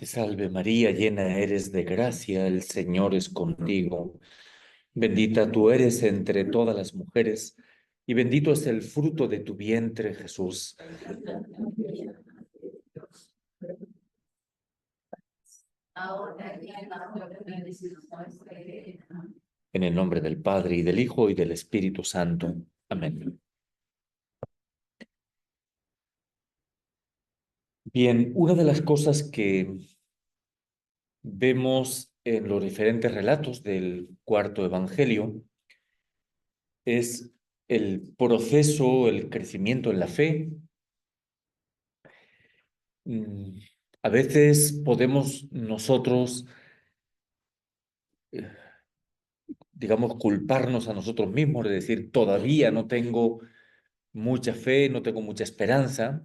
Te salve María, llena eres de gracia, el Señor es contigo. Bendita tú eres entre todas las mujeres, y bendito es el fruto de tu vientre, Jesús. En el nombre del Padre, y del Hijo, y del Espíritu Santo. Amén. Bien, una de las cosas que vemos en los diferentes relatos del cuarto Evangelio es el proceso, el crecimiento en la fe. Mm, A veces podemos nosotros, eh, digamos, culparnos a nosotros mismos de decir, todavía no tengo mucha fe, no tengo mucha esperanza,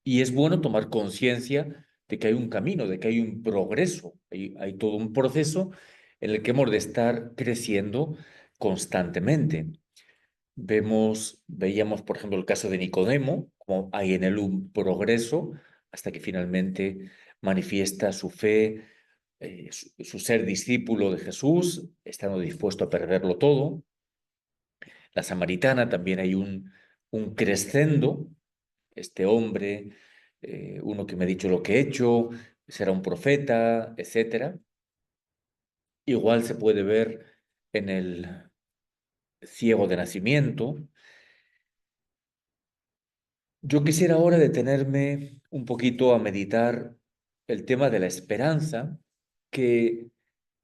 y es bueno tomar conciencia de que hay un camino, de que hay un progreso, hay todo un proceso en el que hemos de estar creciendo constantemente. Veíamos, por ejemplo, el caso de Nicodemo, como hay en él un progreso hasta que finalmente manifiesta su fe, su ser discípulo de Jesús, estando dispuesto a perderlo todo. La samaritana también hay un crescendo, este hombre, uno que me ha dicho lo que he hecho, será un profeta, etcétera. Igual se puede ver en el ciego de nacimiento. Yo quisiera ahora detenerme un poquito a meditar el tema de la esperanza, que,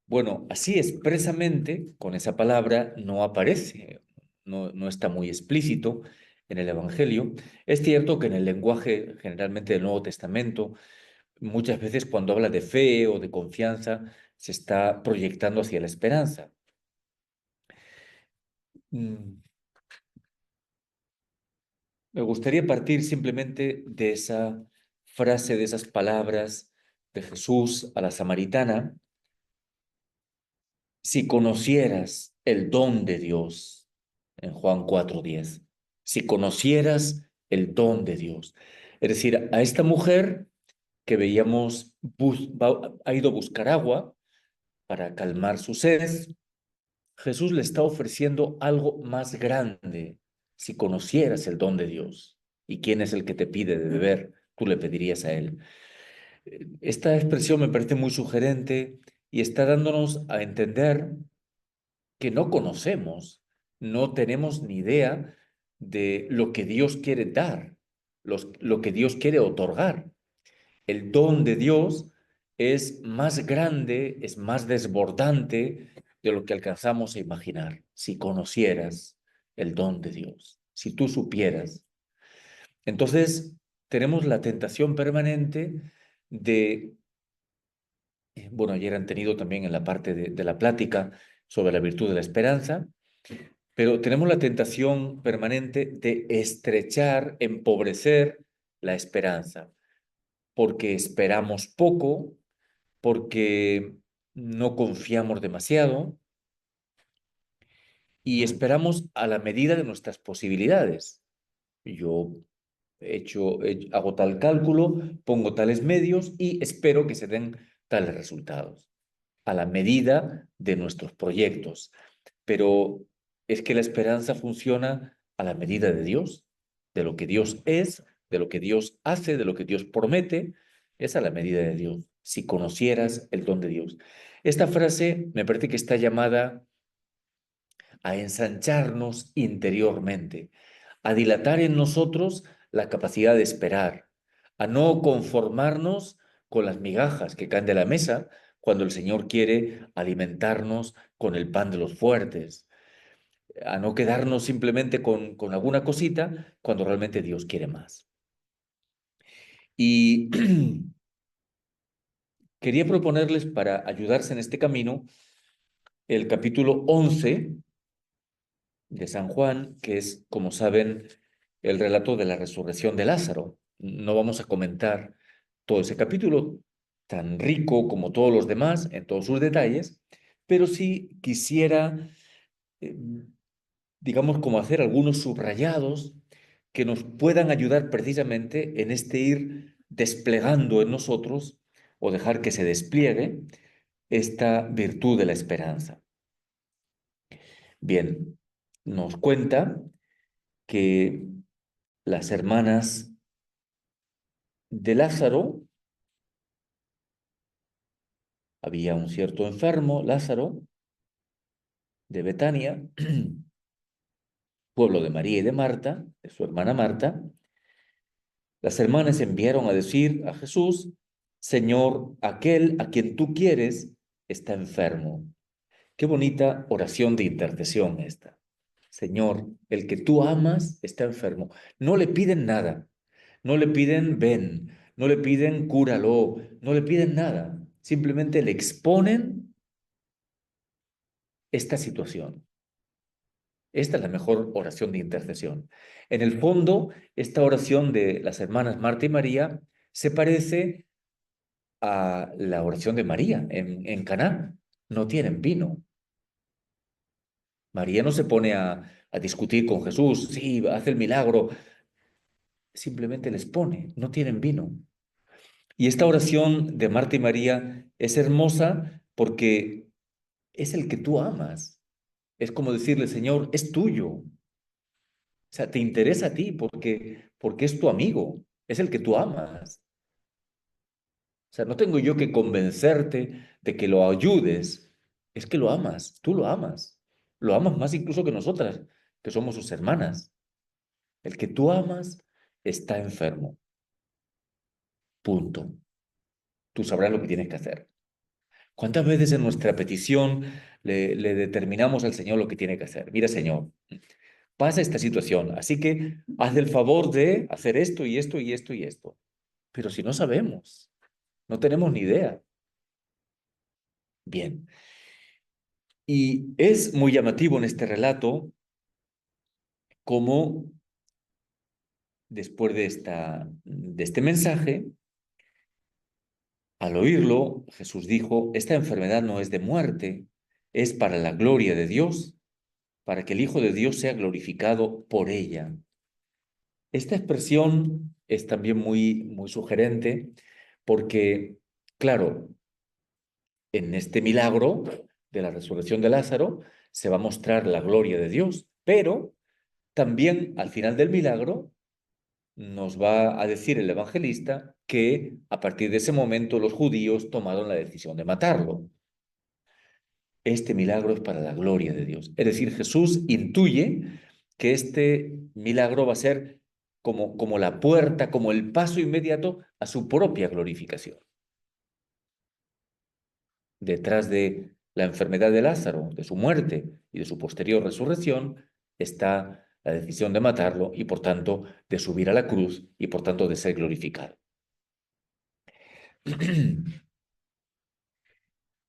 bueno, así expresamente, con esa palabra, no aparece, no está muy explícito en el Evangelio. Es cierto que en el lenguaje generalmente del Nuevo Testamento, muchas veces cuando habla de fe o de confianza, se está proyectando hacia la esperanza. Mm, Me gustaría partir simplemente de esa frase, de esas palabras de Jesús a la samaritana: si conocieras el don de Dios, en Juan 4:10, si conocieras el don de Dios. Es decir, a esta mujer que veíamos ha ido a buscar agua para calmar su sed, Jesús le está ofreciendo algo más grande. Si conocieras el don de Dios y quién es el que te pide de beber, tú le pedirías a él. Esta expresión me parece muy sugerente y está dándonos a entender que no conocemos, no tenemos ni idea de lo que Dios quiere dar, lo que Dios quiere otorgar. El don de Dios es más grande, es más desbordante de lo que alcanzamos a imaginar. Si conocieras el don de Dios, si tú supieras. Entonces, tenemos la tentación permanente de, bueno, ayer han tenido también en la parte de la plática sobre la virtud de la esperanza, pero tenemos la tentación permanente de estrechar, empobrecer la esperanza, porque esperamos poco, porque no confiamos demasiado y esperamos a la medida de nuestras posibilidades. Yo hago tal cálculo, pongo tales medios y espero que se den tales resultados, a la medida de nuestros proyectos. Pero es que la esperanza funciona a la medida de Dios, de lo que Dios es, de lo que Dios hace, de lo que Dios promete, es a la medida de Dios. Si conocieras el don de Dios. Esta frase me parece que está llamada a ensancharnos interiormente, a dilatar en nosotros la capacidad de esperar, a no conformarnos con las migajas que caen de la mesa cuando el Señor quiere alimentarnos con el pan de los fuertes, a no quedarnos simplemente con alguna cosita cuando realmente Dios quiere más. Y quería proponerles, para ayudarse en este camino, el capítulo 11 de San Juan, que es, como saben, el relato de la resurrección de Lázaro. No vamos a comentar todo ese capítulo, tan rico como todos los demás, en todos sus detalles, pero sí quisiera, eh, digamos, como hacer algunos subrayados que nos puedan ayudar precisamente en este ir desplegando en nosotros o dejar que se despliegue esta virtud de la esperanza. Bien, nos cuenta que las hermanas de Lázaro, había un cierto enfermo, Lázaro, de Betania, pueblo de María y de Marta, de su hermana Marta. Las hermanas enviaron a decir a Jesús: Señor, aquel a quien tú quieres está enfermo. Qué bonita oración de intercesión esta. Señor, el que tú amas está enfermo. No le piden nada, no le piden ven, no le piden cúralo, no le piden nada. Simplemente le exponen esta situación. Esta es la mejor oración de intercesión. En el fondo, esta oración de las hermanas Marta y María se parece a la oración de María en Caná. No tienen vino. María no se pone a discutir con Jesús, sí, hace el milagro. Simplemente les pone, no tienen vino. Y esta oración de Marta y María es hermosa porque es el que tú amas. Es como decirle, Señor, es tuyo. O sea, te interesa a ti porque es tu amigo, es el que tú amas. O sea, no tengo yo que convencerte de que lo ayudes, es que lo amas, tú lo amas. Lo amas más incluso que nosotras, que somos sus hermanas. El que tú amas está enfermo. Punto. Tú sabrás lo que tienes que hacer. ¿Cuántas veces en nuestra petición le determinamos al Señor lo que tiene que hacer? Mira, Señor, pasa esta situación, así que haz el favor de hacer esto y esto y esto y esto. Pero si no sabemos, no tenemos ni idea. Bien. Y es muy llamativo en este relato cómo después de este mensaje, al oírlo, Jesús dijo: esta enfermedad no es de muerte, es para la gloria de Dios, para que el Hijo de Dios sea glorificado por ella. Esta expresión es también muy sugerente porque, claro, en este milagro de la resurrección de Lázaro se va a mostrar la gloria de Dios, pero también al final del milagro nos va a decir el evangelista que a partir de ese momento los judíos tomaron la decisión de matarlo. Este milagro es para la gloria de Dios. Es decir, Jesús intuye que este milagro va a ser como la puerta, como el paso inmediato a su propia glorificación. Detrás de la enfermedad de Lázaro, de su muerte y de su posterior resurrección, está la decisión de matarlo y por tanto de subir a la cruz y por tanto de ser glorificado.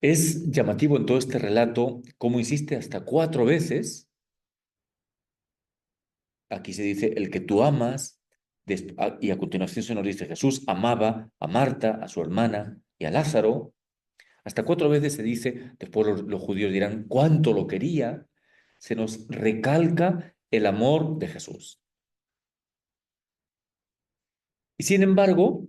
Es llamativo en todo este relato cómo insiste hasta 4 veces. Aquí se dice el que tú amas, y a continuación se nos dice Jesús amaba a Marta, a su hermana y a Lázaro. Hasta 4 veces se dice, después los judíos dirán cuánto lo quería. Se nos recalca el amor de Jesús. Y sin embargo,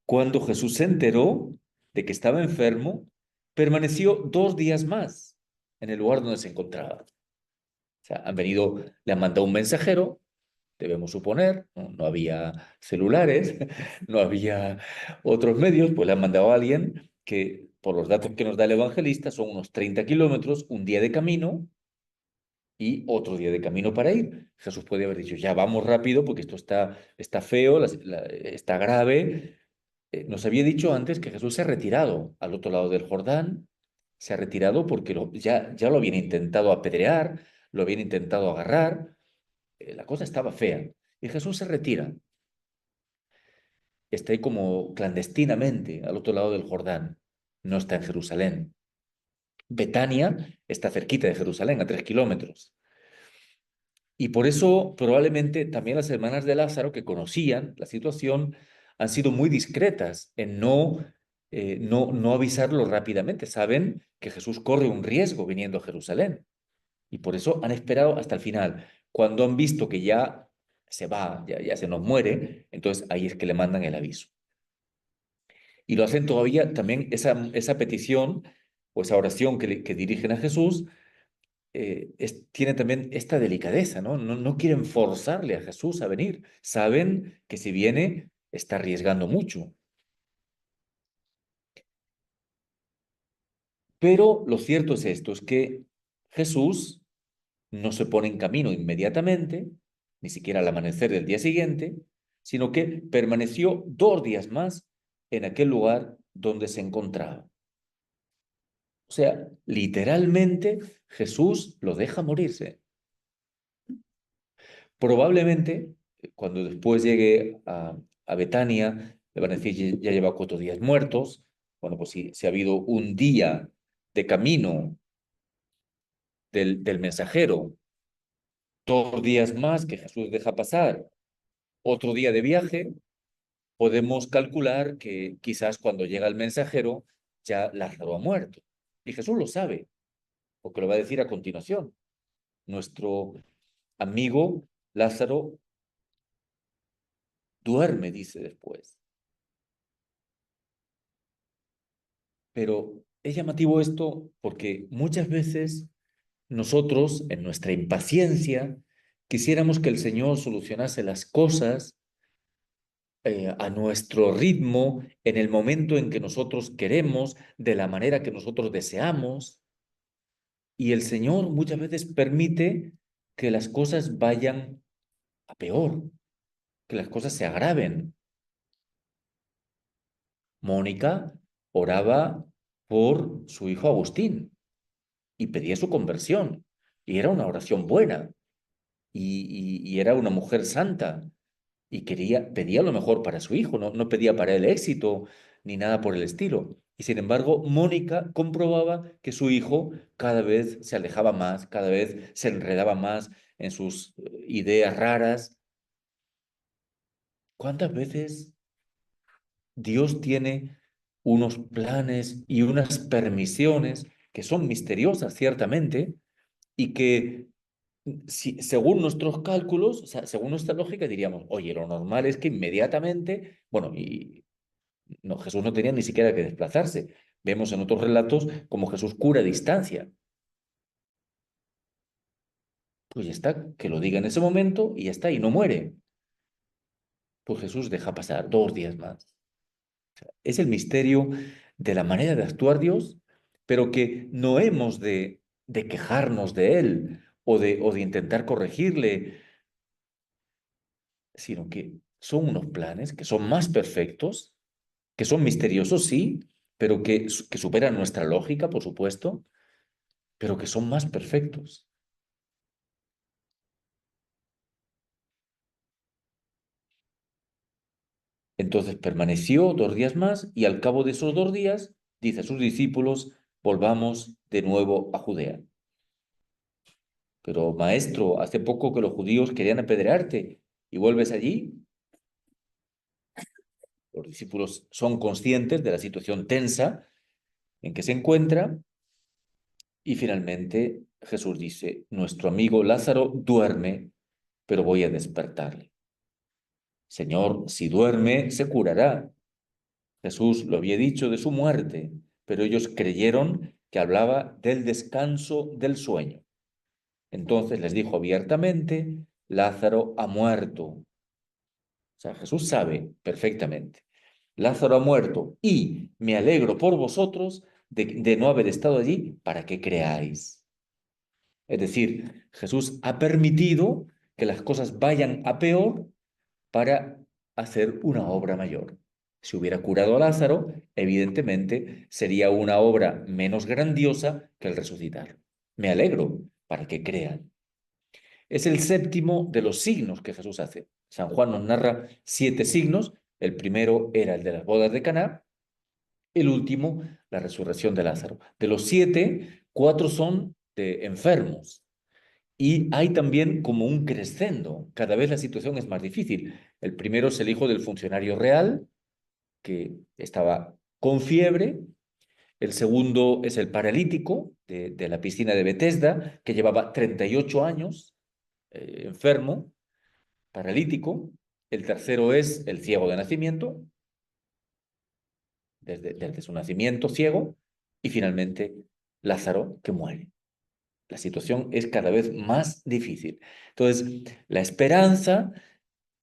cuando Jesús se enteró de que estaba enfermo, permaneció 2 días más en el lugar donde se encontraba. O sea, le han mandado un mensajero, debemos suponer, no había celulares, no había otros medios, pues le han mandado a alguien que, por los datos que nos da el evangelista, son unos 30 kilómetros, un día de camino y otro día de camino para ir. Jesús podía haber dicho, ya vamos rápido porque esto está feo, está grave. Nos había dicho antes que Jesús se ha retirado al otro lado del Jordán, se ha retirado porque ya lo habían intentado apedrear, lo habían intentado agarrar, la cosa estaba fea. Y Jesús se retira, está ahí como clandestinamente al otro lado del Jordán, no está en Jerusalén. Betania está cerquita de Jerusalén, a 3 kilómetros. Y por eso probablemente también las hermanas de Lázaro, que conocían la situación, han sido muy discretas en no avisarlo rápidamente. Saben que Jesús corre un riesgo viniendo a Jerusalén. Y por eso han esperado hasta el final. Cuando han visto que ya se va, ya se nos muere, entonces ahí es que le mandan el aviso. Y lo hacen todavía también esa petición o esa oración que dirigen a Jesús, tiene también esta delicadeza, ¿no? No quieren forzarle a Jesús a venir. Saben que si viene está arriesgando mucho. Pero lo cierto es esto, es que Jesús no se pone en camino inmediatamente, ni siquiera al amanecer del día siguiente, sino que permaneció 2 días más en aquel lugar donde se encontraba. O sea, literalmente Jesús lo deja morirse. Probablemente, cuando después llegue a Betania, le van a decir, ya lleva 4 días muertos. Bueno, pues si ha habido un día de camino del mensajero, 2 días más que Jesús deja pasar, otro día de viaje, podemos calcular que quizás cuando llega el mensajero ya Lázaro ha muerto. Y Jesús lo sabe, porque lo va a decir a continuación. Nuestro amigo Lázaro duerme, dice después. Pero es llamativo esto porque muchas veces nosotros, en nuestra impaciencia, quisiéramos que el Señor solucionase las cosas a nuestro ritmo, en el momento en que nosotros queremos, de la manera que nosotros deseamos. Y el Señor muchas veces permite que las cosas vayan a peor, que las cosas se agraven. Mónica oraba por su hijo Agustín y pedía su conversión. Y era una oración buena. Y era una mujer santa. Y pedía lo mejor para su hijo, no pedía para el éxito ni nada por el estilo. Y sin embargo, Mónica comprobaba que su hijo cada vez se alejaba más, cada vez se enredaba más en sus ideas raras. ¿Cuántas veces Dios tiene unos planes y unas permisiones que son misteriosas, ciertamente, y que según nuestros cálculos, o sea, según nuestra lógica, diríamos, oye, lo normal es que inmediatamente, bueno, y no, Jesús no tenía ni siquiera que desplazarse. Vemos en otros relatos como Jesús cura a distancia. Pues ya está, que lo diga en ese momento y ya está, y no muere. Pues Jesús deja pasar 2 días más. Es el misterio de la manera de actuar Dios, pero que no hemos de quejarnos de Él o de intentar corregirle, sino que son unos planes que son más perfectos, que son misteriosos, sí, pero que superan nuestra lógica, por supuesto, pero que son más perfectos. Entonces permaneció 2 días más y al cabo de esos 2 días dice a sus discípulos, volvamos de nuevo a Judea. Pero maestro, hace poco que los judíos querían apedrearte y vuelves allí. Los discípulos son conscientes de la situación tensa en que se encuentra y finalmente Jesús dice, nuestro amigo Lázaro duerme, pero voy a despertarle. Señor, si duerme, se curará. Jesús lo había dicho de su muerte, pero ellos creyeron que hablaba del descanso del sueño. Entonces les dijo abiertamente, Lázaro ha muerto. O sea, Jesús sabe perfectamente. Lázaro ha muerto y me alegro por vosotros de no haber estado allí para que creáis. Es decir, Jesús ha permitido que las cosas vayan a peor para hacer una obra mayor. Si hubiera curado a Lázaro, evidentemente sería una obra menos grandiosa que el resucitar. Me alegro para que crean. Es el séptimo de los signos que Jesús hace. San Juan nos narra 7 signos. El primero era el de las bodas de Caná, el último, la resurrección de Lázaro. De los 7, 4 son de enfermos. Y hay también como un crescendo. Cada vez la situación es más difícil. El primero es el hijo del funcionario real, que estaba con fiebre. El segundo es el paralítico de la piscina de Bethesda, que llevaba 38 años enfermo, paralítico. El tercero es el ciego de nacimiento. desde su nacimiento ciego y finalmente Lázaro que muere. La situación es cada vez más difícil. Entonces, la esperanza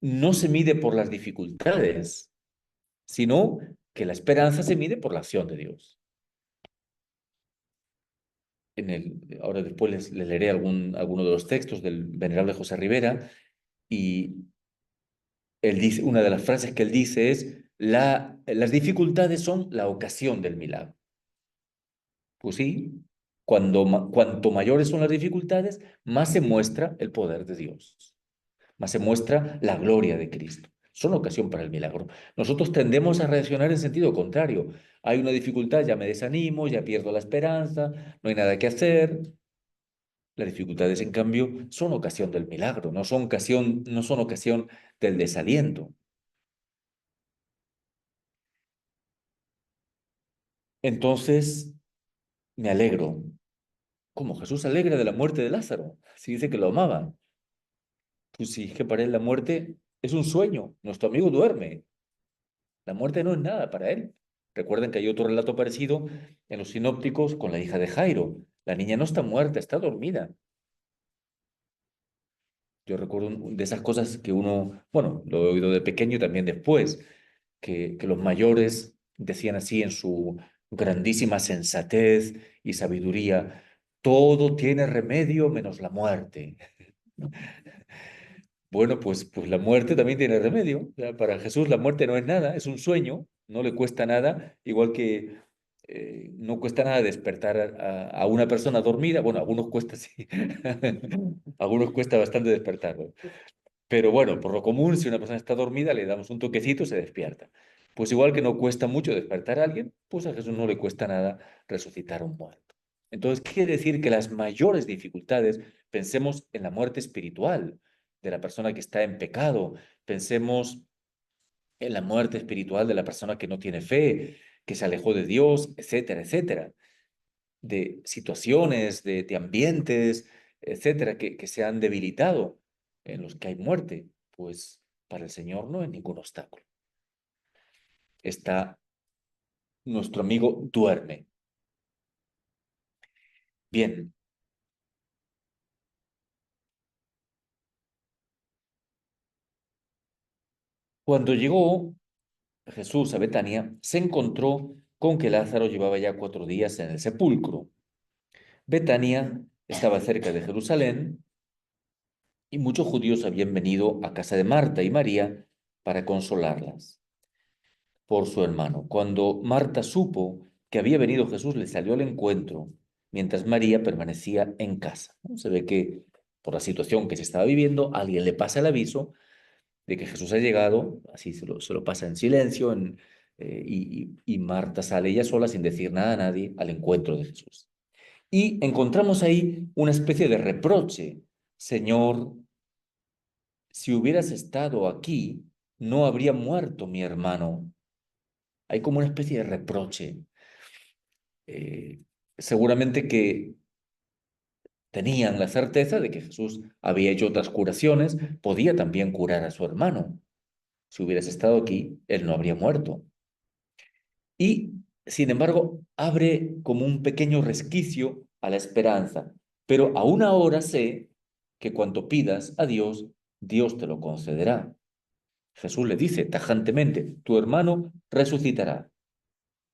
no se mide por las dificultades, sino que la esperanza se mide por la acción de Dios. Ahora después les leeré alguno de los textos del venerable José Rivera y él dice, una de las frases que él dice es, las dificultades son la ocasión del milagro. Pues sí, cuanto mayores son las dificultades, más se muestra el poder de Dios, más se muestra la gloria de Cristo. Son ocasión para el milagro. Nosotros tendemos a reaccionar en sentido contrario. Hay una dificultad, ya me desanimo, ya pierdo la esperanza, no hay nada que hacer. Las dificultades, en cambio, son ocasión del milagro, no son ocasión del desaliento. Entonces, me alegro. Como Jesús se alegra de la muerte de Lázaro, si dice que lo amaba. Pues sí, que para él la muerte es un sueño. Nuestro amigo duerme. La muerte no es nada para él. Recuerden que hay otro relato parecido en los sinópticos con la hija de Jairo. La niña no está muerta, está dormida. Yo recuerdo de esas cosas que uno, bueno, lo he oído de pequeño y también después, que los mayores decían así en su grandísima sensatez y sabiduría, todo tiene remedio menos la muerte. Bueno, pues la muerte también tiene remedio. O sea, para Jesús la muerte no es nada, es un sueño, no le cuesta nada, igual que no cuesta nada despertar a una persona dormida. Bueno, a algunos cuesta sí, a algunos cuesta bastante despertarlo. Pero bueno, por lo común, si una persona está dormida, le damos un toquecito, se despierta. Pues igual que no cuesta mucho despertar a alguien, pues a Jesús no le cuesta nada resucitar a un muerto. Entonces, quiere decir que las mayores dificultades, pensemos en la muerte espiritual de la persona que está en pecado, pensemos en la muerte espiritual de la persona que no tiene fe, que se alejó de Dios, etcétera, etcétera, de situaciones, de ambientes, etcétera, que se han debilitado, en los que hay muerte, pues para el Señor no hay ningún obstáculo. Está, nuestro amigo duerme. Bien, cuando llegó Jesús a Betania, se encontró con que Lázaro llevaba ya 4 días en el sepulcro. Betania estaba cerca de Jerusalén y muchos judíos habían venido a casa de Marta y María para consolarlas por su hermano. Cuando Marta supo que había venido Jesús, le salió al encuentro, mientras María permanecía en casa. ¿No? Se ve que por la situación que se estaba viviendo, alguien le pasa el aviso de que Jesús ha llegado, así se lo pasa en silencio, y Marta sale ella sola sin decir nada a nadie al encuentro de Jesús. Y encontramos ahí una especie de reproche. Señor, si hubieras estado aquí, no habría muerto mi hermano. Hay como una especie de reproche. Eh, Seguramente que tenían la certeza de que Jesús había hecho otras curaciones, podía también curar a su hermano. Si hubieras estado aquí, él no habría muerto. Y, sin embargo, abre como un pequeño resquicio a la esperanza. Pero aún ahora sé que cuanto pidas a Dios, Dios te lo concederá. Jesús le dice tajantemente, tu hermano resucitará.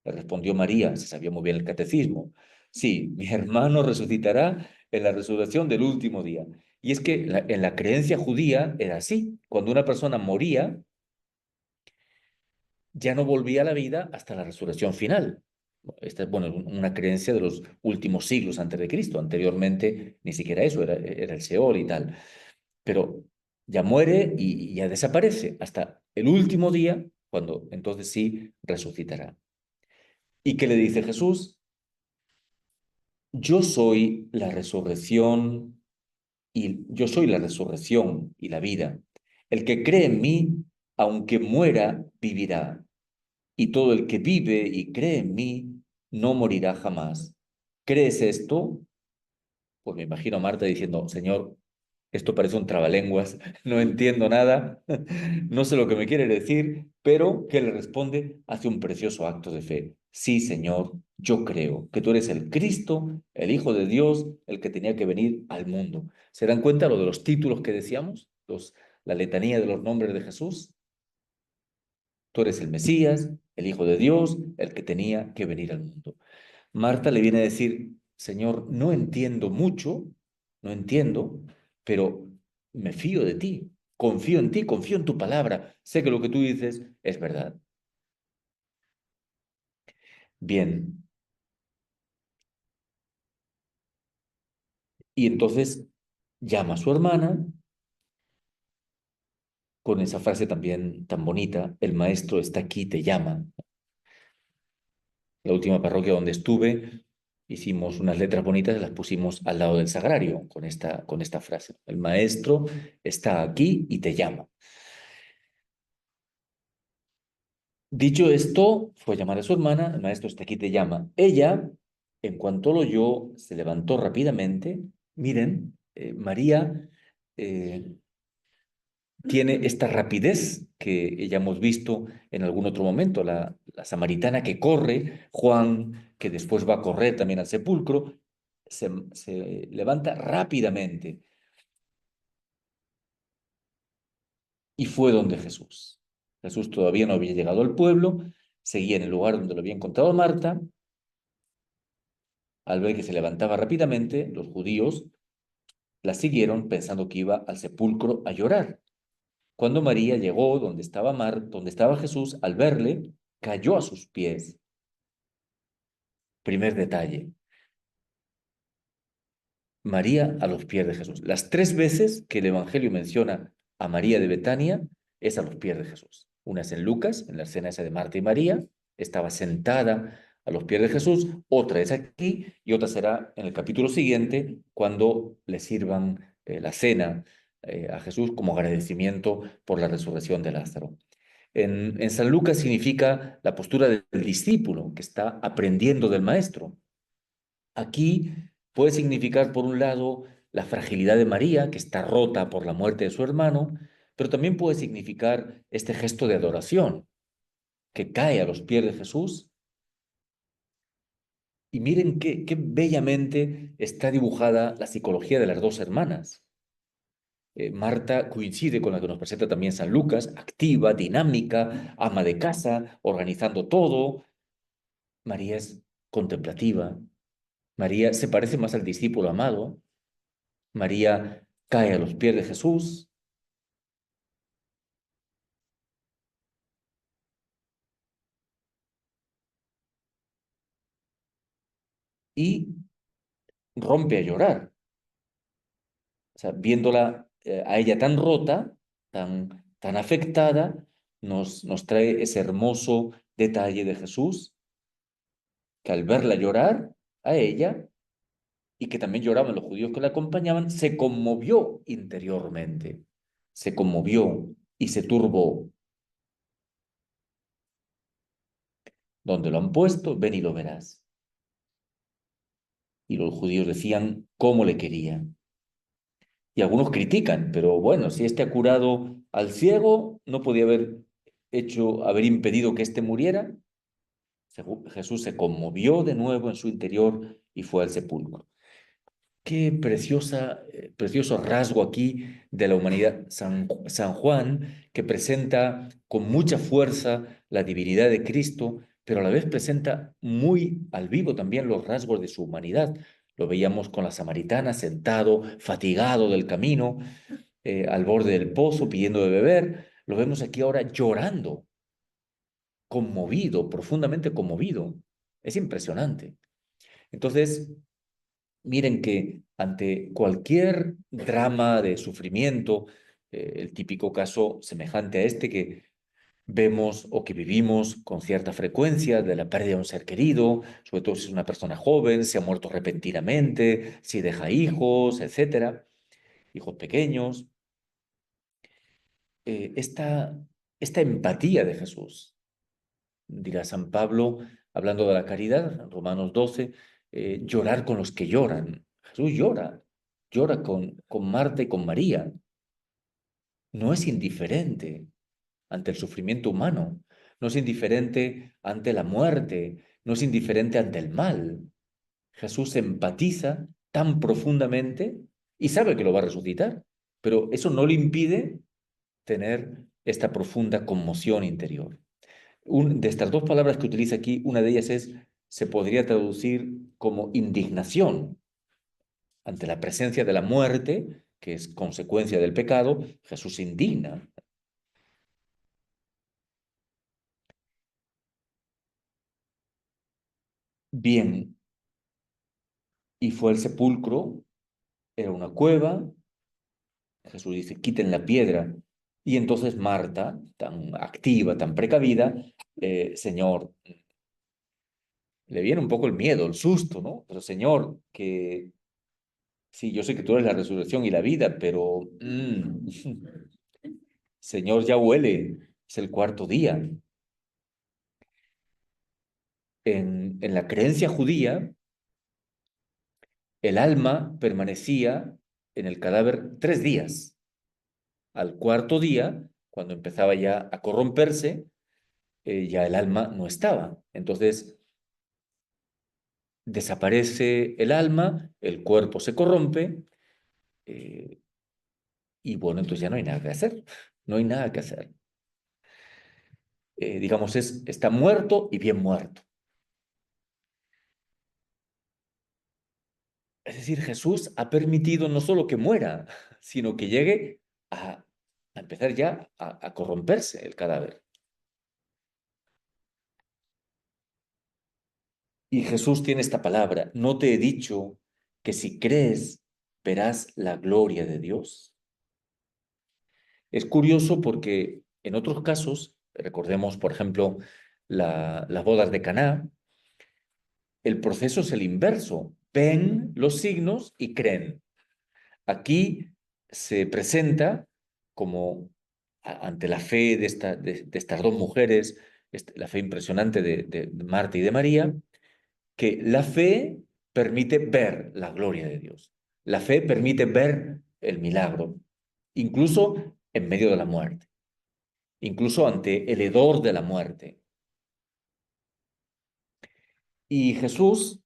Le respondió María, se sabía muy bien el catecismo. Sí, mi hermano resucitará en la resurrección del último día. Y es que en la creencia judía era así. Cuando una persona moría, ya no volvía a la vida hasta la resurrección final. Esta es, bueno, una creencia de los últimos siglos antes de Cristo. Anteriormente ni siquiera eso, era el Seol y tal. Pero ya muere y ya desaparece hasta el último día, cuando entonces sí resucitará. ¿Y qué le dice Jesús? Yo soy la resurrección y yo soy la resurrección y la vida. El que cree en mí, aunque muera, vivirá. Y todo el que vive y cree en mí, no morirá jamás. ¿Crees esto? Pues me imagino a Marta diciendo, Señor, Esto parece un trabalenguas, no entiendo nada, no sé lo que me quiere decir, pero que le responde, hace un precioso acto de fe. Sí, Señor, yo creo que tú eres el Cristo, el Hijo de Dios, el que tenía que venir al mundo. ¿Se dan cuenta lo de los títulos que decíamos? La letanía de los nombres de Jesús. Tú eres el Mesías, el Hijo de Dios, el que tenía que venir al mundo. Marta le viene a decir, Señor, no entiendo mucho, no entiendo, pero me fío de ti, confío en tu palabra, sé que lo que tú dices es verdad. Bien, y entonces llama a su hermana con esa frase también tan bonita, el maestro está aquí, te llama. La última parroquia donde estuve, hicimos unas letras bonitas y las pusimos al lado del sagrario con esta frase. El maestro está aquí y te llama. Dicho esto, fue a llamar a su hermana, el maestro está aquí, te llama. Ella, en cuanto lo oyó, se levantó rápidamente. Miren, María tiene esta rapidez que ya hemos visto en algún otro momento, la samaritana que corre, Juan, que después va a correr también al sepulcro, se levanta rápidamente y fue donde Jesús. Jesús todavía no había llegado al pueblo, seguía en el lugar donde lo había encontrado Marta. Al ver que se levantaba rápidamente, los judíos la siguieron pensando que iba al sepulcro a llorar. Cuando María llegó donde estaba Jesús, al verle, cayó a sus pies. Primer detalle, María a los pies de Jesús. Las tres veces que el Evangelio menciona a María de Betania es a los pies de Jesús. Una es en Lucas, en la escena esa de Marta y María, estaba sentada a los pies de Jesús, otra es aquí y otra será en el capítulo siguiente cuando le sirvan la cena a Jesús como agradecimiento por la resurrección de Lázaro. En San Lucas significa la postura del discípulo que está aprendiendo del maestro. Aquí puede significar, por un lado, la fragilidad de María, que está rota por la muerte de su hermano, pero también puede significar este gesto de adoración, que cae a los pies de Jesús. Y miren qué bellamente está dibujada la psicología de las dos hermanas. Marta coincide con la que nos presenta también San Lucas, activa, dinámica, ama de casa, organizando todo. María es contemplativa. María se parece más al discípulo amado. María cae a los pies de Jesús y rompe a llorar. O sea, viéndola a ella tan rota, tan afectada, nos trae ese hermoso detalle de Jesús, que al verla llorar a ella, y que también lloraban los judíos que la acompañaban, se conmovió interiormente, se conmovió y se turbó. Donde lo han puesto, ven y lo verás. Y los judíos decían cómo le querían. Y algunos critican, pero bueno, si este ha curado al ciego, no podía haber impedido que éste muriera. Jesús se conmovió de nuevo en su interior y fue al sepulcro. Qué precioso rasgo aquí de la humanidad. San Juan, que presenta con mucha fuerza la divinidad de Cristo, pero a la vez presenta muy al vivo también los rasgos de su humanidad. Lo veíamos con la samaritana sentado, fatigado del camino, al borde del pozo pidiendo de beber. Lo vemos aquí ahora llorando, conmovido, profundamente conmovido. Es impresionante. Entonces, miren que ante cualquier drama de sufrimiento, el típico caso semejante a este que vemos o que vivimos con cierta frecuencia de la pérdida de un ser querido, sobre todo si es una persona joven, si ha muerto repentinamente, si deja hijos, etcétera, hijos pequeños, esta empatía de Jesús, dirá San Pablo, hablando de la caridad, en Romanos 12, llorar con los que lloran. Jesús llora. llora con Marta y con María. No es indiferente ante el sufrimiento humano, no es indiferente ante la muerte, no es indiferente ante el mal. Jesús empatiza tan profundamente y sabe que lo va a resucitar, pero eso no le impide tener esta profunda conmoción interior. De estas dos palabras que utiliza aquí, una de ellas se podría traducir como indignación ante la presencia de la muerte, que es consecuencia del pecado. Jesús se indigna. Bien, y fue al sepulcro, era una cueva. Jesús dice, quiten la piedra. Y entonces Marta, tan activa, tan precavida, Señor, le viene un poco el miedo, el susto, ¿no? Pero Señor, que sí, yo sé que tú eres la resurrección y la vida, pero Señor, ya huele, es el cuarto día. En la creencia judía, el alma permanecía en el cadáver 3 días. Al cuarto día, cuando empezaba ya a corromperse, ya el alma no estaba. Entonces, desaparece el alma, el cuerpo se corrompe, eh, y bueno, entonces ya no hay nada que hacer. No hay nada que hacer. Digamos, está muerto y bien muerto. Es decir, Jesús ha permitido no solo que muera, sino que llegue a empezar ya a corromperse el cadáver. Y Jesús tiene esta palabra, no te he dicho que si crees verás la gloria de Dios. Es curioso porque en otros casos, recordemos por ejemplo las bodas de Caná, el proceso es el inverso, ven los signos y creen. Aquí se presenta como ante la fe de estas dos mujeres, la fe impresionante de Marta y de María, que la fe permite ver la gloria de Dios. La fe permite ver el milagro, incluso en medio de la muerte, incluso ante el hedor de la muerte. Y Jesús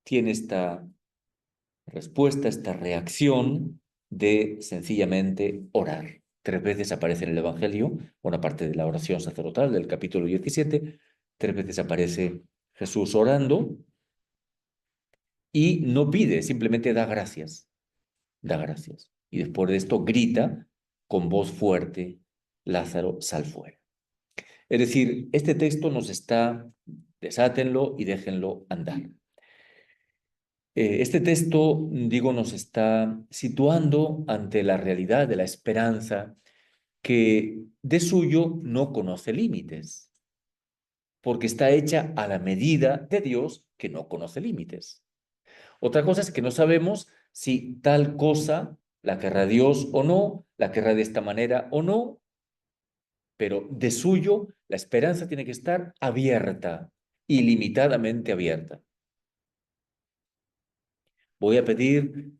tiene esta respuesta, esta reacción de sencillamente orar. 3 veces aparece en el Evangelio, una parte de la oración sacerdotal del capítulo 17, 3 veces aparece Jesús orando y no pide, simplemente da gracias, da gracias. Y después de esto grita con voz fuerte, Lázaro, sal fuera. Es decir, este texto nos está, desátenlo y déjenlo andar. Este texto, digo, nos está situando ante la realidad de la esperanza que de suyo no conoce límites, porque está hecha a la medida de Dios que no conoce límites. Otra cosa es que no sabemos si tal cosa la querrá Dios o no, la querrá de esta manera o no, pero de suyo la esperanza tiene que estar abierta, ilimitadamente abierta. Voy a pedir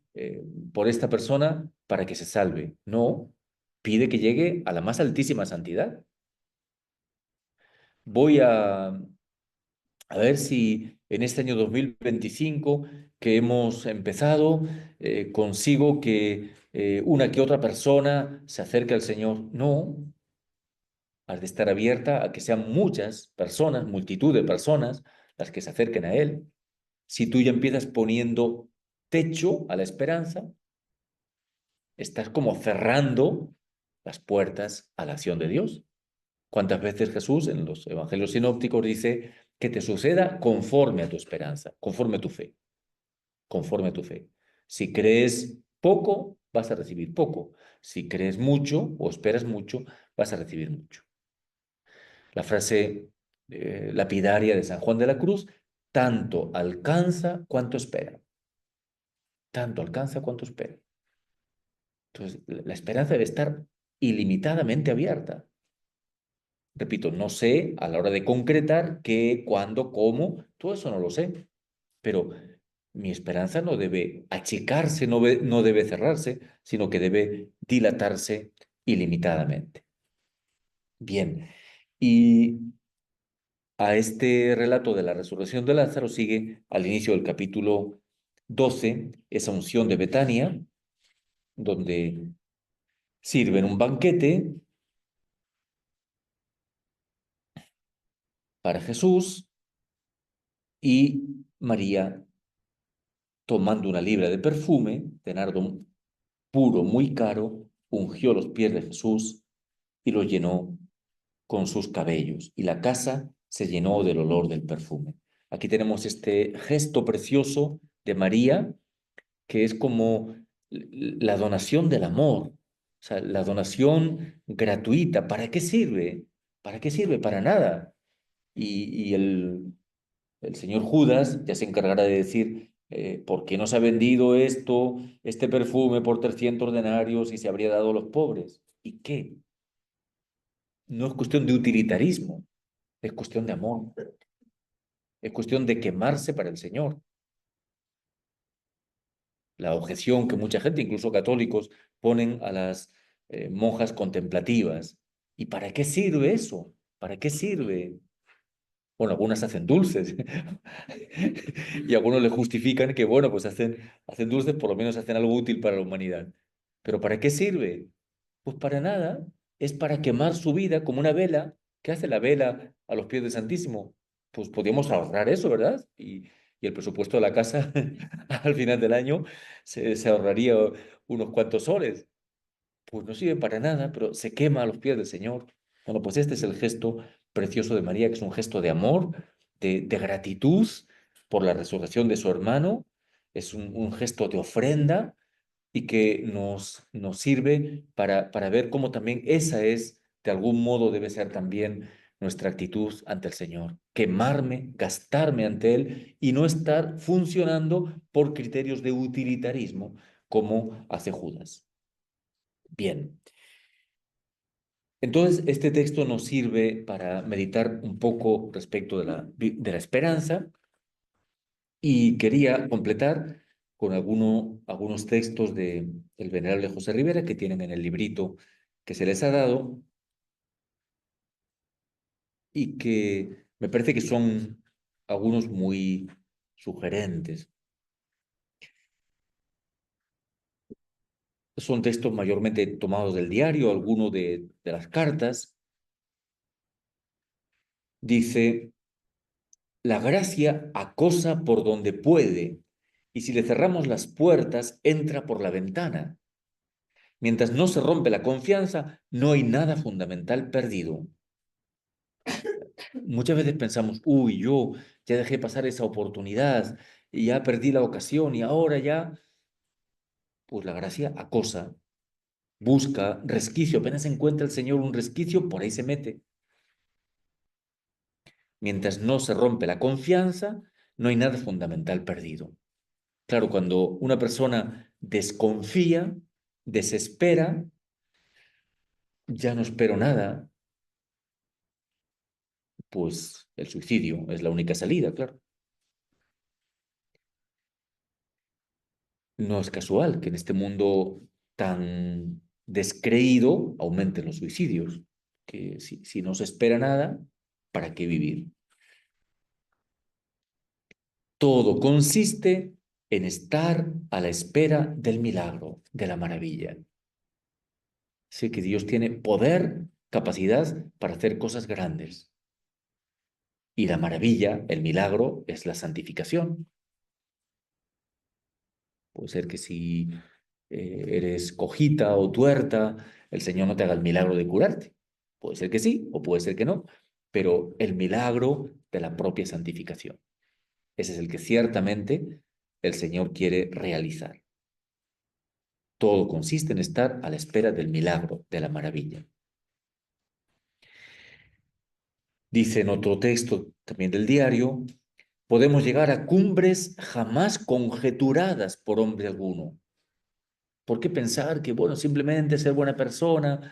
por esta persona para que se salve. No, pide que llegue a la más altísima santidad. Voy a ver si en este año 2025 que hemos empezado, consigo que una que otra persona se acerque al Señor. No, has de estar abierta a que sean muchas personas, multitud de personas, las que se acerquen a Él. Si tú ya empiezas poniendo techo a la esperanza, estás como cerrando las puertas a la acción de Dios. ¿Cuántas veces Jesús en los evangelios sinópticos dice que te suceda conforme a tu esperanza, conforme a tu fe, conforme a tu fe? Si crees poco, vas a recibir poco. Si crees mucho o esperas mucho, vas a recibir mucho. La frase lapidaria de San Juan de la Cruz, tanto alcanza cuanto espera. Tanto alcanza cuanto espera. Entonces, la esperanza debe estar ilimitadamente abierta. Repito, no sé a la hora de concretar qué, cuándo, cómo, todo eso no lo sé, pero Mi esperanza no debe achicarse, no debe cerrarse, sino que debe dilatarse ilimitadamente. Bien, y a este relato de la resurrección de Lázaro sigue al inicio del capítulo 12 esa unción de Betania, donde sirven un banquete para Jesús y María, tomando una libra de perfume de nardo puro muy caro, ungió los pies de Jesús y los llenó con sus cabellos, y la casa se llenó del olor del perfume. Aquí tenemos este gesto precioso de María, que es como la donación del amor, o sea, la donación gratuita. ¿Para qué sirve? ¿Para qué sirve? Para nada. Y el señor Judas ya se encargará de decir, ¿por qué no se ha vendido este perfume por 300 denarios y se habría dado a los pobres? ¿Y qué? No es cuestión de utilitarismo, es cuestión de amor, es cuestión de quemarse para el Señor. La objeción que mucha gente, incluso católicos, ponen a las monjas contemplativas. ¿Y para qué sirve eso? ¿Para qué sirve? Bueno, algunas hacen dulces y algunos le justifican que, bueno, pues hacen dulces, por lo menos hacen algo útil para la humanidad. ¿Pero para qué sirve? Pues para nada. Es para quemar su vida como una vela. ¿Qué hace la vela a los pies del Santísimo? Pues podríamos ahorrar eso, ¿verdad? Y el presupuesto de la casa al final del año se ahorraría unos cuantos soles. Pues no sirve para nada, pero se quema a los pies del Señor. Bueno, pues este es el gesto precioso de María, que es un gesto de amor, de gratitud por la resurrección de su hermano, es un gesto de ofrenda y que nos sirve para ver cómo también esa es, de algún modo debe ser también nuestra actitud ante el Señor. Quemarme, gastarme ante Él y no estar funcionando por criterios de utilitarismo como hace Judas. Bien. Entonces, este texto nos sirve para meditar un poco respecto de la esperanza y quería completar con algunos textos del venerable José Rivera que tienen en el librito que se les ha dado y que me parece que son algunos muy sugerentes. Son textos mayormente tomados del diario, algunos de las cartas. Dice, la gracia acosa por donde puede, y si le cerramos las puertas, entra por la ventana. Mientras no se rompe la confianza, no hay nada fundamental perdido. Muchas veces pensamos, uy, yo ya dejé pasar esa oportunidad, y ya perdí la ocasión, y ahora ya, pues la gracia acosa, busca resquicio, apenas encuentra el Señor un resquicio, por ahí se mete. Mientras no se rompe la confianza, no hay nada fundamental perdido. Claro, cuando una persona desconfía, desespera, ya no espero nada, pues el suicidio es la única salida, claro. No es casual que en este mundo tan descreído aumenten los suicidios, que si no se espera nada, ¿para qué vivir? Todo consiste en estar a la espera del milagro, de la maravilla. Sé que Dios tiene poder, capacidad para hacer cosas grandes. Y la maravilla, el milagro, es la santificación. Puede ser que si eres cojita o tuerta, el Señor no te haga el milagro de curarte. Puede ser que sí o puede ser que no, pero el milagro de la propia santificación. Ese es el que ciertamente el Señor quiere realizar. Todo consiste en estar a la espera del milagro, de la maravilla. Dice en otro texto también del diario, podemos llegar a cumbres jamás conjeturadas por hombre alguno. ¿Por qué pensar que, bueno, simplemente ser buena persona,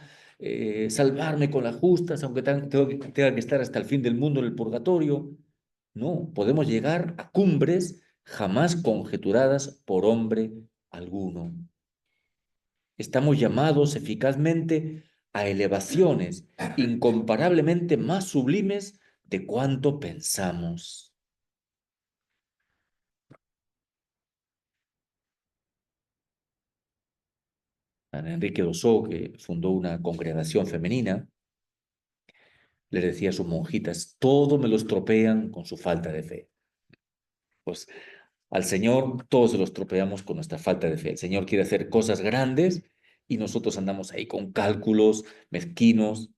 salvarme con las justas, aunque tenga que estar hasta el fin del mundo en el purgatorio? No, podemos llegar a cumbres jamás conjeturadas por hombre alguno. Estamos llamados eficazmente a elevaciones incomparablemente más sublimes de cuanto pensamos. San Enrique Dosó, que fundó una congregación femenina, le decía a sus monjitas, todo me lo estropean con su falta de fe. Pues al Señor todos se lo estropeamos con nuestra falta de fe. El Señor quiere hacer cosas grandes y nosotros andamos ahí con cálculos mezquinos.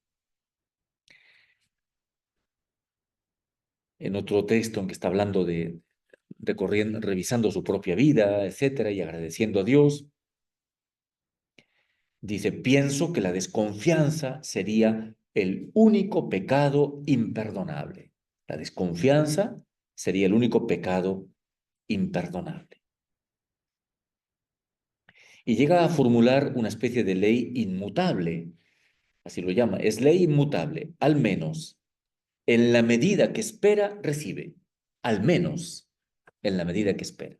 En otro texto en que está hablando de recorriendo, revisando su propia vida, etcétera, y agradeciendo a Dios, dice, pienso que la desconfianza sería el único pecado imperdonable. La desconfianza sería el único pecado imperdonable. Y llega a formular una especie de ley inmutable, así lo llama, es ley inmutable, al menos en la medida que espera, recibe, al menos en la medida que espera.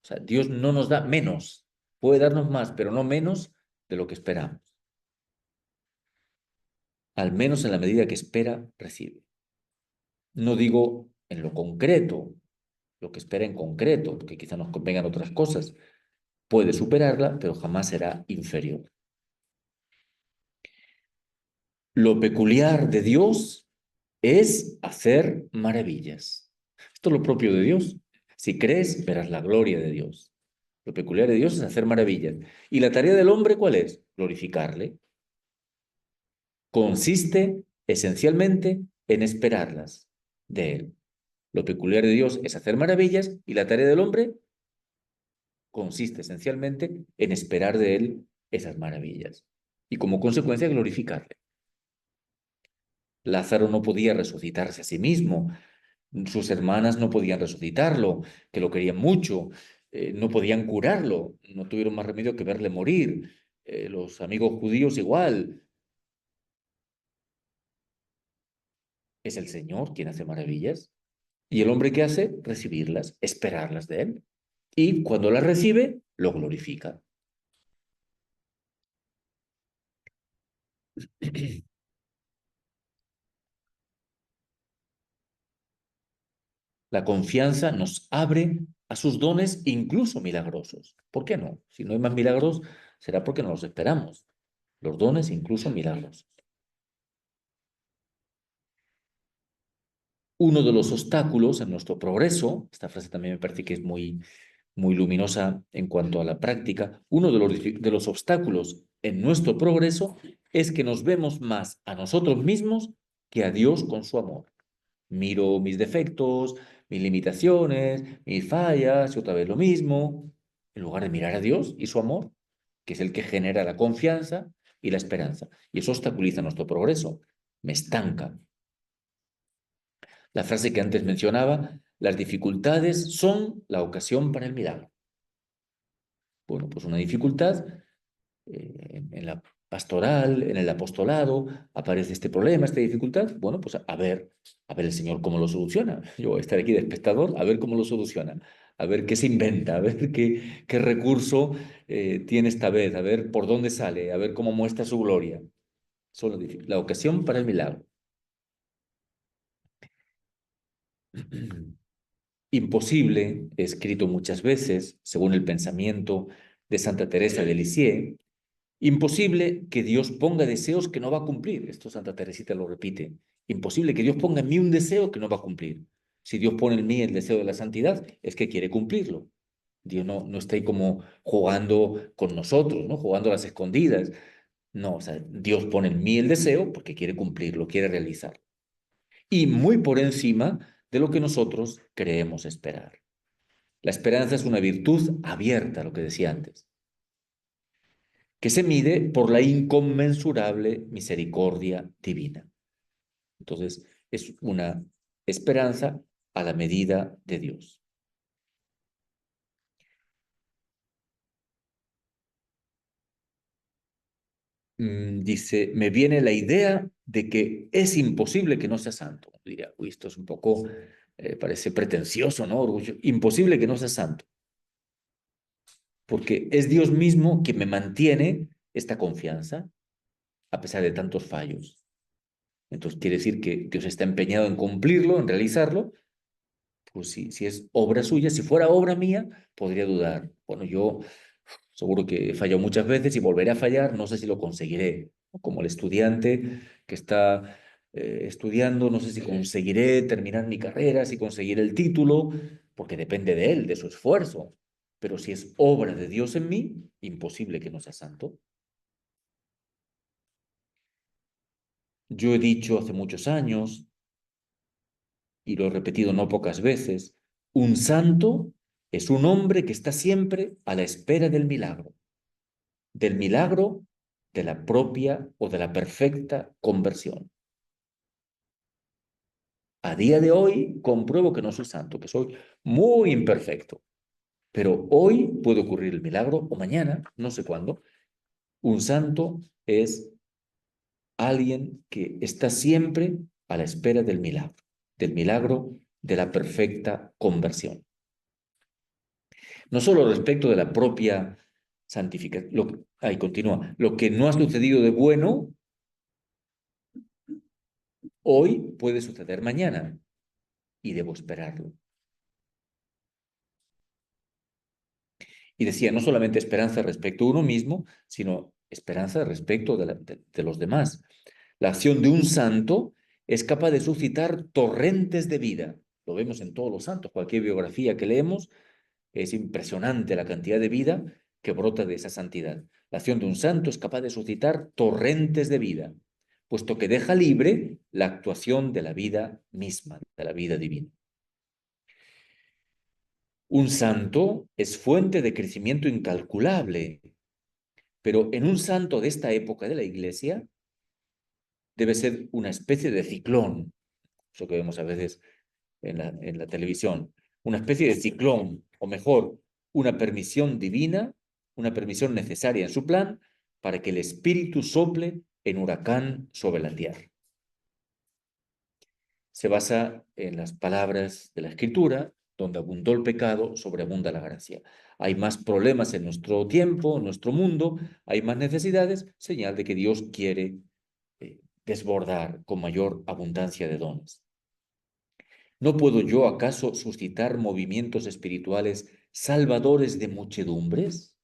O sea, Dios no nos da menos, puede darnos más, pero no menos de lo que esperamos. Al menos en la medida que espera, recibe. No digo en lo concreto, lo que espera en concreto, porque quizá nos convengan otras cosas. Puede superarla, pero jamás será inferior. Lo peculiar de Dios es hacer maravillas. Esto es lo propio de Dios. Si crees, verás la gloria de Dios. Lo peculiar de Dios es hacer maravillas. ¿Y la tarea del hombre cuál es? Glorificarle. Consiste esencialmente en esperarlas de Él. Lo peculiar de Dios es hacer maravillas y la tarea del hombre consiste esencialmente en esperar de Él esas maravillas y como consecuencia glorificarle. Lázaro no podía resucitarse a sí mismo, sus hermanas no podían resucitarlo, que lo querían mucho, no podían curarlo, no tuvieron más remedio que verle morir. Los amigos judíos igual. Es el Señor quien hace maravillas. ¿Y el hombre qué hace? Recibirlas, esperarlas de Él. Y cuando las recibe, lo glorifica. La confianza nos abre a sus dones, incluso milagrosos. ¿Por qué no? Si no hay más milagros, será porque no los esperamos. Los dones, incluso milagros. Uno de los obstáculos en nuestro progreso, esta frase también me parece que es muy luminosa en cuanto a la práctica, uno de los obstáculos en nuestro progreso es que nos vemos más a nosotros mismos que a Dios con su amor. Miro mis defectos, mis limitaciones, mis fallas, y otra vez lo mismo, en lugar de mirar a Dios y su amor, que es el que genera la confianza y la esperanza. Y eso obstaculiza nuestro progreso, me estanca. La frase que antes mencionaba, las dificultades son la ocasión para el milagro. Bueno, pues una dificultad en la pastoral, en el apostolado, aparece este problema, esta dificultad. Bueno, pues a ver el Señor cómo lo soluciona. Yo voy a estar aquí de espectador, a ver cómo lo soluciona, a ver qué se inventa, a ver qué recurso tiene esta vez, a ver por dónde sale, a ver cómo muestra su gloria. Solo la ocasión para el milagro. Imposible, he escrito muchas veces, según el pensamiento de Santa Teresa de Lisieux, imposible que Dios ponga deseos que no va a cumplir. Esto Santa Teresita lo repite. Imposible que Dios ponga en mí un deseo que no va a cumplir. Si Dios pone en mí el deseo de la santidad, es que quiere cumplirlo. Dios no está ahí como jugando con nosotros, ¿no? Jugando a las escondidas. No, o sea, Dios pone en mí el deseo porque quiere cumplirlo, quiere realizar. Y muy por encima de lo que nosotros creemos esperar. La esperanza es una virtud abierta, lo que decía antes, que se mide por la inconmensurable misericordia divina. Entonces, es una esperanza a la medida de Dios. dice, me viene la idea de que es imposible que no sea santo. Diría, uy, esto es un poco, parece pretencioso, ¿no? Orgullo. Imposible que no sea santo, porque es Dios mismo quien me mantiene esta confianza a pesar de tantos fallos. Entonces quiere decir que Dios está empeñado en cumplirlo, en realizarlo. Pues si es obra suya, si fuera obra mía, podría dudar. Bueno, yo seguro que he fallado muchas veces y volveré a fallar, no sé si lo conseguiré. Como el estudiante que está estudiando, no sé si conseguiré terminar mi carrera, si conseguiré el título, porque depende de él, de su esfuerzo. Pero si es obra de Dios en mí, imposible que no sea santo. Yo he dicho hace muchos años, y lo he repetido no pocas veces, un santo es un hombre que está siempre a la espera del milagro de la propia o de la perfecta conversión. A día de hoy compruebo que no soy santo, que soy muy imperfecto, pero hoy puede ocurrir el milagro o mañana, no sé cuándo. Un santo es alguien que está siempre a la espera del milagro de la perfecta conversión. No solo respecto de la propia santificación, ahí continúa, lo que no ha sucedido de bueno hoy puede suceder mañana y debo esperarlo. Y decía, no solamente esperanza respecto a uno mismo, sino esperanza respecto de los demás. La acción de un santo es capaz de suscitar torrentes de vida. Lo vemos en todos los santos, cualquier biografía que leemos, es impresionante la cantidad de vida que brota de esa santidad. La acción de un santo es capaz de suscitar torrentes de vida, puesto que deja libre la actuación de la vida misma, de la vida divina. Un santo es fuente de crecimiento incalculable, pero en un santo de esta época de la Iglesia debe ser una especie de ciclón, eso que vemos a veces en la televisión, una especie de ciclón, o mejor, una permisión divina, una permisión necesaria en su plan para que el Espíritu sople en huracán sobre la tierra. Se basa en las palabras de la Escritura, donde abundó el pecado, sobreabunda la gracia. Hay más problemas en nuestro tiempo, en nuestro mundo, hay más necesidades, señal de que Dios quiere desbordar con mayor abundancia de dones. ¿No puedo yo acaso suscitar movimientos espirituales salvadores de muchedumbres?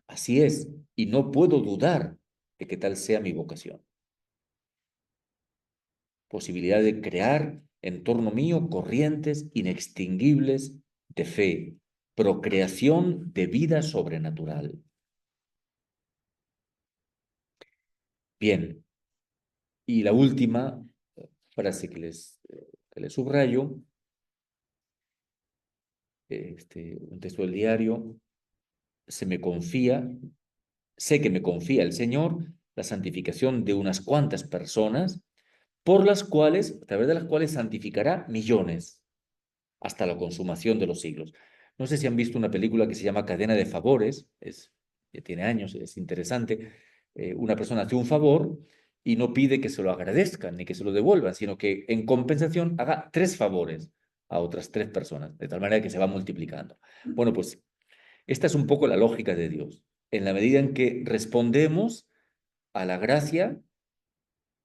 Así es, y no puedo dudar de que tal sea mi vocación. Posibilidad de crear en torno mío corrientes inextinguibles de fe, procreación de vida sobrenatural. Bien, y la última frase que les subrayo, un texto del diario, se me confía, sé que me confía el Señor la santificación de unas cuantas personas, por las cuales, a través de las cuales santificará millones hasta la consumación de los siglos. No sé si han visto una película que se llama Cadena de Favores, ya tiene años, es interesante. Una persona hace un favor y no pide que se lo agradezcan ni que se lo devuelvan, sino que en compensación haga tres favores a otras tres personas, de tal manera que se va multiplicando. Bueno, pues esta es un poco la lógica de Dios. En la medida en que respondemos a la gracia,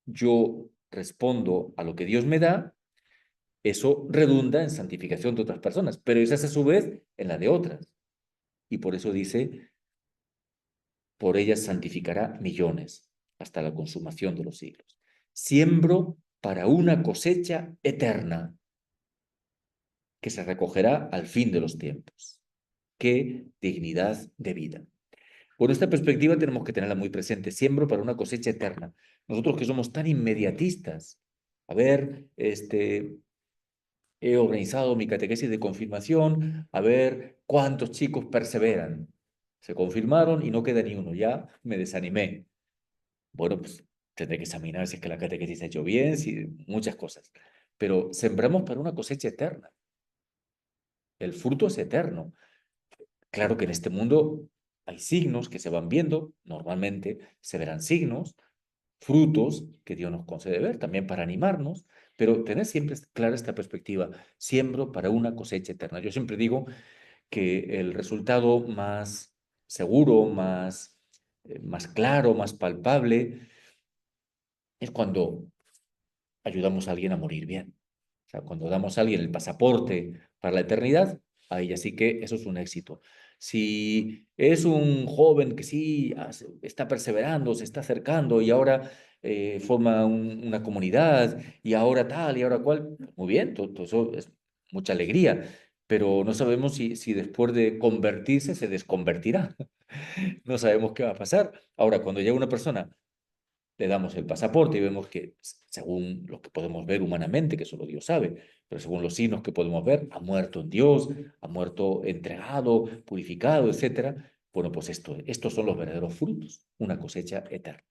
yo respondo a lo que Dios me da, eso redunda en santificación de otras personas, pero esa es a su vez en la de otras. Y por eso dice, por ellas santificará millones hasta la consumación de los siglos. Siembro para una cosecha eterna que se recogerá al fin de los tiempos. ¡Qué dignidad de vida! Con esta perspectiva tenemos que tenerla muy presente. Siembro para una cosecha eterna. Nosotros que somos tan inmediatistas, a ver, he organizado mi catequesis de confirmación, a ver cuántos chicos perseveran. Se confirmaron y no queda ni uno. Ya me desanimé. Bueno, pues tendré que examinar si es que la catequesis ha hecho bien, si, muchas cosas. Pero sembramos para una cosecha eterna. El fruto es eterno. Claro que en este mundo hay signos que se van viendo, normalmente se verán signos, frutos que Dios nos concede ver, también para animarnos, pero tener siempre clara esta perspectiva, siembro para una cosecha eterna. Yo siempre digo que el resultado más seguro, más claro, más palpable, es cuando ayudamos a alguien a morir bien. O sea, cuando damos a alguien el pasaporte para la eternidad, ahí así que eso es un éxito. Si es un joven que sí está perseverando, se está acercando y ahora forma una comunidad y ahora tal y ahora cual, muy bien, todo eso es mucha alegría, pero no sabemos si después de convertirse se desconvertirá. No sabemos qué va a pasar. Ahora, cuando llega una persona le damos el pasaporte y vemos que, según lo que podemos ver humanamente, que solo Dios sabe, pero según los signos que podemos ver, ha muerto en Dios, ha muerto entregado, purificado, etcétera. Bueno, pues estos son los verdaderos frutos, una cosecha eterna.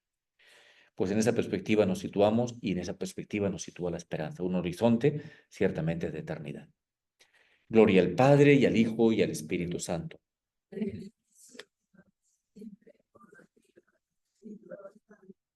Pues en esa perspectiva nos situamos y en esa perspectiva nos sitúa la esperanza, un horizonte ciertamente de eternidad. Gloria al Padre y al Hijo y al Espíritu Santo.